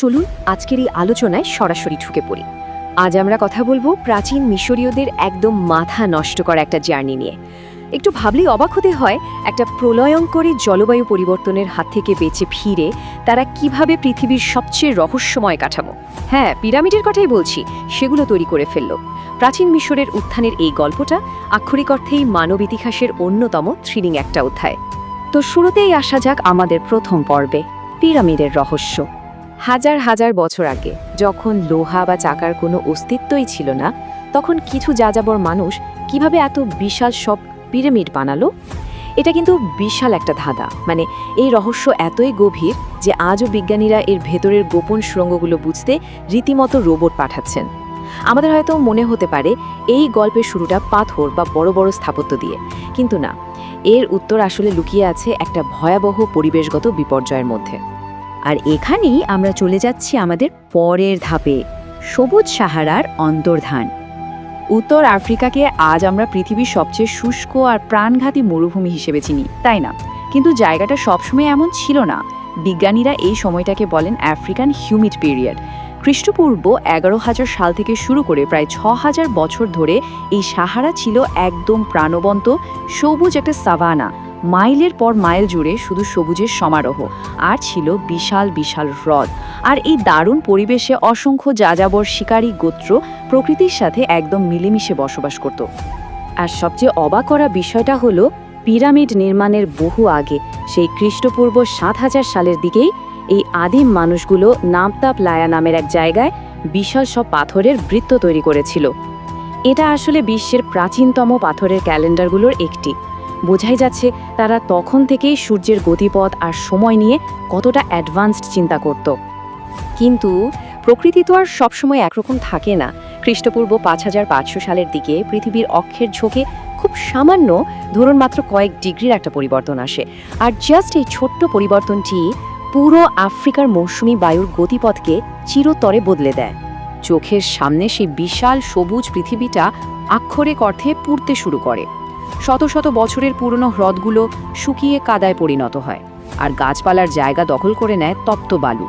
চলুন আজকের এই আলোচনায় সরাসরি ঢুকে পড়ি। আজ আমরা কথা বলবো প্রাচীন মিশরীয়দের একদম মাথা নষ্ট করা একটা জার্নি নিয়ে। একটু ভাবলেই অবাক হতে হয়, একটা প্রলয়ঙ্করী জলবায়ু পরিবর্তনের হাত থেকে বেঁচে ফিরে তারা কিভাবে পৃথিবীর সবচেয়ে রহস্যময় কাঠামো, হ্যাঁ পিরামিডের কথাই বলছি, সেগুলো তৈরি করে ফেলল। প্রাচীন মিশরের উত্থানের এই গল্পটা আক্ষরিক অর্থেই মানব ইতিহাসের অন্যতম থ্রিলিং একটা অধ্যায়। তো শুরুতেই আসা যাক আমাদের প্রথম পর্বে, পিরামিডের রহস্য। হাজার হাজার বছর আগে, যখন লোহা বা চাকার কোনো অস্তিত্বই ছিল না, তখন কিছু যাযাবর মানুষ কিভাবে এত বিশাল সব পিরামিড বানালো। এটা কিন্তু বিশাল একটা ধাঁধা। মানে এই রহস্য এতই গভীর যে আজও বিজ্ঞানীরা এর ভেতরের গোপন সুড়ঙ্গগুলো বুঝতে রীতিমতো রোবট পাঠাচ্ছেন। আমাদের হয়তো মনে হতে পারে এই গল্পের শুরুটা পাথর বা বড় বড় স্থাপত্য দিয়ে, কিন্তু না, এর উত্তর আসলে লুকিয়ে আছে একটা ভয়াবহ পরিবেশগত বিপর্যয়ের মধ্যে। আর এখানেই আমরা চলে যাচ্ছি আমাদের পরের ধাপে, সবুজ সাহারার অন্তর্ধান। উত্তর আফ্রিকাকে আজ আমরা পৃথিবীর সবচেয়ে শুষ্ক আর প্রাণঘাতী মরুভূমি হিসেবে চিনি, তাই না? কিন্তু জায়গাটা সবসময় এমন ছিল না। বিজ্ঞানীরা এই সময়টাকে বলেন আফ্রিকান হিউমিড পিরিয়ড। খ্রিস্টপূর্ব 11,000 সাল থেকে শুরু করে প্রায় 6,000 বছর ধরে এই সাহারা ছিল একদম প্রাণবন্ত সবুজ একটা সাভানা। মাইলের পর মাইল জুড়ে শুধু সবুজের সমারোহ, আর ছিল বিশাল বিশাল হ্রদ। আর এই দারুণ পরিবেশে অসংখ্য যাযাবর শিকারী গোত্র প্রকৃতির সাথে একদম মিলেমিশে বসবাস করত। আর সবচেয়ে অবাক করা বিষয়টা হলো, পিরামিড নির্মাণের বহু আগে, সেই খ্রিস্টপূর্ব 7,000 সালের দিকেই এই আদিম মানুষগুলো নামতা প্লায়া নামের এক জায়গায় বিশাল সব পাথরের বৃত্ত তৈরি করেছিল। এটা আসলে বিশ্বের প্রাচীনতম পাথরের ক্যালেন্ডারগুলোর একটি। বোঝাই যাচ্ছে তারা তখন থেকেই সূর্যের গতিপথ আর সময় নিয়ে কতটা অ্যাডভান্সড চিন্তা করত। কিন্তু প্রকৃতি তো আর সবসময় একরকম থাকে না। খ্রিস্টপূর্ব 5,500 সালের দিকে পৃথিবীর অক্ষের ঝোঁকে খুব সামান্য, ধরুন মাত্র কয়েক ডিগ্রির একটা পরিবর্তন আসে। আর জাস্ট এই ছোট্ট পরিবর্তনটি পুরো আফ্রিকার মৌসুমি বায়ুর গতিপথকে চিরতরে বদলে দেয়। চোখের সামনে সেই বিশাল সবুজ পৃথিবীটা আক্ষরিক অর্থে পুড়তে শুরু করে। শত শত বছরের পুরনো হ্রদগুলো শুকিয়ে কাদায় পরিণত হয়, আর গাছপালার জায়গা দখল করে নেয় তপ্ত বালু।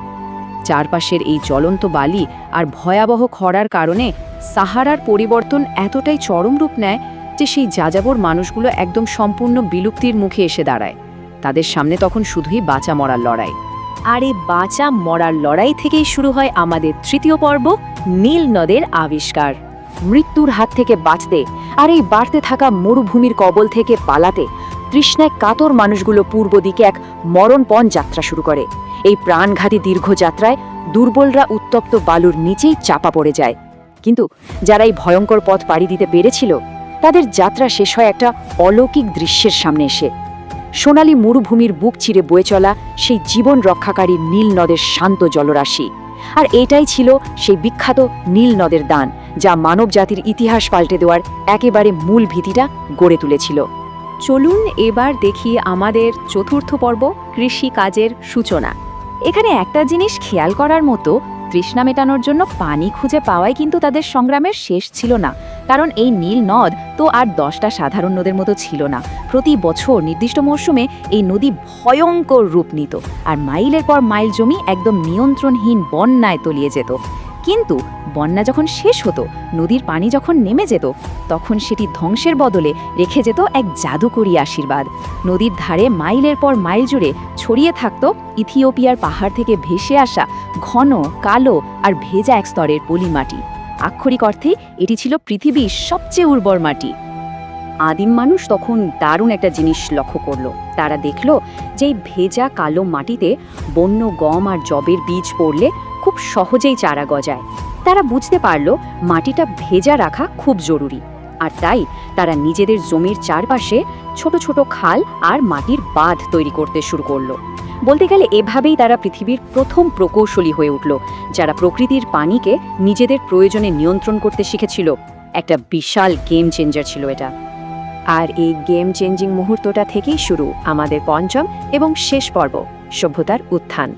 চারপাশের এই জ্বলন্ত বালি আর ভয়াবহ খরার কারণে সাহারার পরিবর্তন এতটাই চরম রূপ নেয় যে সেই যাযাবর মানুষগুলো একদম সম্পূর্ণ বিলুপ্তির মুখে এসে দাঁড়ায়। তাদের সামনে তখন শুধুই বাঁচা মরার লড়াই। আর এই বাঁচা মরার লড়াই থেকেই শুরু হয় আমাদের তৃতীয় পর্ব, নীল নদের আবিষ্কার। মৃত্যুর হাত থেকে বাঁচতে আর এই বাড়তে থাকা মরুভূমির কবল থেকে পালাতে তৃষ্ণায় কাতর মানুষগুলো পূর্ব দিকে এক মরণপণ যাত্রা শুরু করে। এই প্রাণঘাতী দীর্ঘ যাত্রায় দুর্বলরা উত্তপ্ত বালুর নিচেই চাপা পড়ে যায়। কিন্তু যারা এই ভয়ঙ্কর পথ পাড়ি দিতে পেরেছিল, তাদের যাত্রা শেষ হয় একটা অলৌকিক দৃশ্যের সামনে এসে। সোনালী মরুভূমির বুক চিরে বয়ে চলা সেই জীবন রক্ষাকারী নীল নদের শান্ত জলরাশি। আর এটাই ছিল সেই বিখ্যাত নীল নদের দান, যা মানব জাতির ইতিহাস পাল্টে দেওয়ার একেবারে মূল ভিত্তিটা গড়ে তুলেছিল। চলুন এবার দেখি আমাদের চতুর্থ পর্ব, কৃষি কাজের সূচনা। এখানে একটা জিনিস খেয়াল করার মতো, তৃষ্ণা মেটানোর জন্য পানি খুঁজে পাওয়াই কিন্তু তাদের সংগ্রামের শেষ ছিল না। কারণ এই নীল নদ তো আর 10টা সাধারণ নদের মতো ছিল না। প্রতি বছর নির্দিষ্ট মরশুমে এই নদী ভয়ঙ্কর রূপ নিত, আর মাইলের পর মাইল জমি একদম নিয়ন্ত্রণহীন বন্যায় তলিয়ে যেত। কিন্তু বন্যা যখন শেষ হতো, নদীর পানি যখন নেমে যেত, তখন সেটি ধ্বংসের বদলে রেখে যেত এক জাদুকরী আশীর্বাদ। নদীর ধারে মাইলের পর মাইল জুড়ে ছড়িয়ে থাকত ইথিওপিয়ার পাহাড় থেকে ভেসে আসা ঘন, কালো আর ভেজা এক স্তরের পলি মাটি। আক্ষরিক অর্থে এটি ছিল পৃথিবীর সবচেয়ে উর্বর মাটি। আদিম মানুষ তখন দারুণ একটা জিনিস লক্ষ্য করলো। তারা দেখল যে এই ভেজা কালো মাটিতে বন্য গম আর যবের বীজ পড়লে খুব সহজেই চারা গজায়। তারা বুঝতে পারল মাটিটা ভেজা রাখা খুব জরুরি। আর তাই তারা নিজেদের জমির চারপাশে ছোট ছোট খাল আর মাটির বাঁধ তৈরি করতে শুরু করলো। বলতে গেলে এভাবেই তারা পৃথিবীর প্রথম প্রকৌশলী হয়ে উঠল, যারা প্রকৃতির পানিকে নিজেদের প্রয়োজনে নিয়ন্ত্রণ করতে শিখেছিল। একটা বিশাল গেম চেঞ্জার ছিল এটা। আর এই গেম চেঞ্জিং মুহূর্তটা থেকেই শুরু আমাদের পঞ্চম এবং শেষ পর্ব, সভ্যতার উত্থান।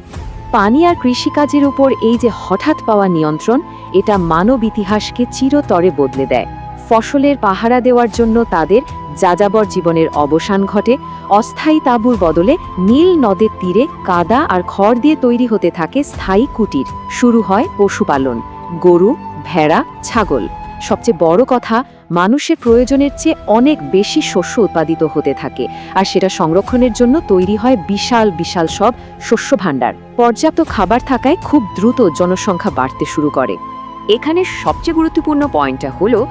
পানি আর কৃষিকাজের উপর এই যে হঠাৎ পাওয়া নিয়ন্ত্রণ, এটা মানব ইতিহাসকে চিরতরে বদলে দেয়। ফসলের পাহারা দেওয়ার জন্য তাদের যাযাবর জীবনের অবসান ঘটে। অস্থায়ী তাঁবুর বদলে নীল নদের তীরে কাদা আর খড় দিয়ে তৈরি হতে থাকে স্থায়ী কুটির। শুরু হয় পশুপালন, গরু, ভেড়া, ছাগল। সবচেয়ে বড় কথা, মানুষের প্রয়োজনের চেয়ে অনেক বেশি শস্য উৎপাদিত হতে থাকে, আর সেটা সংরক্ষণের জন্য তৈরি হয় বিশাল বিশাল সব শস্য ভাণ্ডার। পর্যাপ্ত খাবার থাকায় খুব দ্রুত জনসংখ্যা বাড়তে শুরু করে। এখানে সবচেয়ে গুরুত্বপূর্ণ পয়েন্টটা হলো,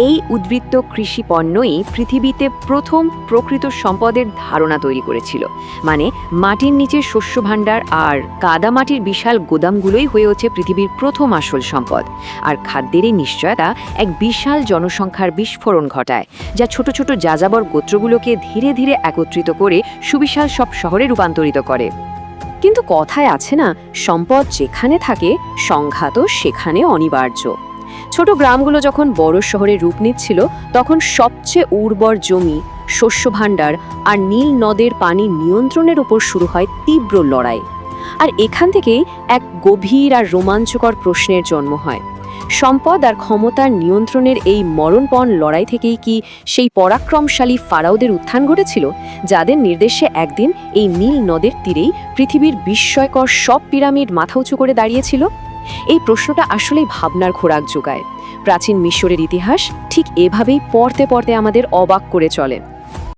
এই উদ্বৃত্ত কৃষি পণ্যই পৃথিবীতে প্রথম প্রকৃত সম্পদের ধারণা তৈরি করেছিল। মানে মাটির নিচের শস্য ভাণ্ডার আর কাদামাটির বিশাল গোদামগুলোই হয়ে ওঠে পৃথিবীর প্রথম আসল সম্পদ। আর খাদ্যের এই নিশ্চয়তা এক বিশাল জনসংখ্যার বিস্ফোরণ ঘটায়, যা ছোট ছোট যাযাবর গোত্রগুলোকে ধীরে ধীরে একত্রিত করে সুবিশাল সব শহরে রূপান্তরিত করে। কিন্তু কথায় আছে না, সম্পদ যেখানে থাকে সংঘাতও সেখানে অনিবার্য। ছোট গ্রামগুলো যখন বড় শহরে রূপ নিচ্ছিল, তখন সবচেয়ে উর্বর জমি, শস্য ভাণ্ডার আর নীল নদের পানি নিয়ন্ত্রণের উপর শুরু হয় তীব্র লড়াই। আর এখান থেকেই এক গভীর আর রোমাঞ্চকর প্রশ্নের জন্ম হয়। সম্পদ আর ক্ষমতার নিয়ন্ত্রণের এই মরণপণ লড়াই থেকেই কি সেই পরাক্রমশালী ফারাওদের উত্থান ঘটেছিল, যাদের নির্দেশে একদিন এই নীল নদের তীরেই পৃথিবীর বিস্ময়কর সব পিরামিড মাথা উঁচু করে দাঁড়িয়েছিল? এই প্রশ্নটা আসলেই ভাবনার খোরাক যোগায়। প্রাচীন মিশরের ইতিহাস ঠিক এভাবেই পড়তে পড়তে আমাদের অবাক করে চলে।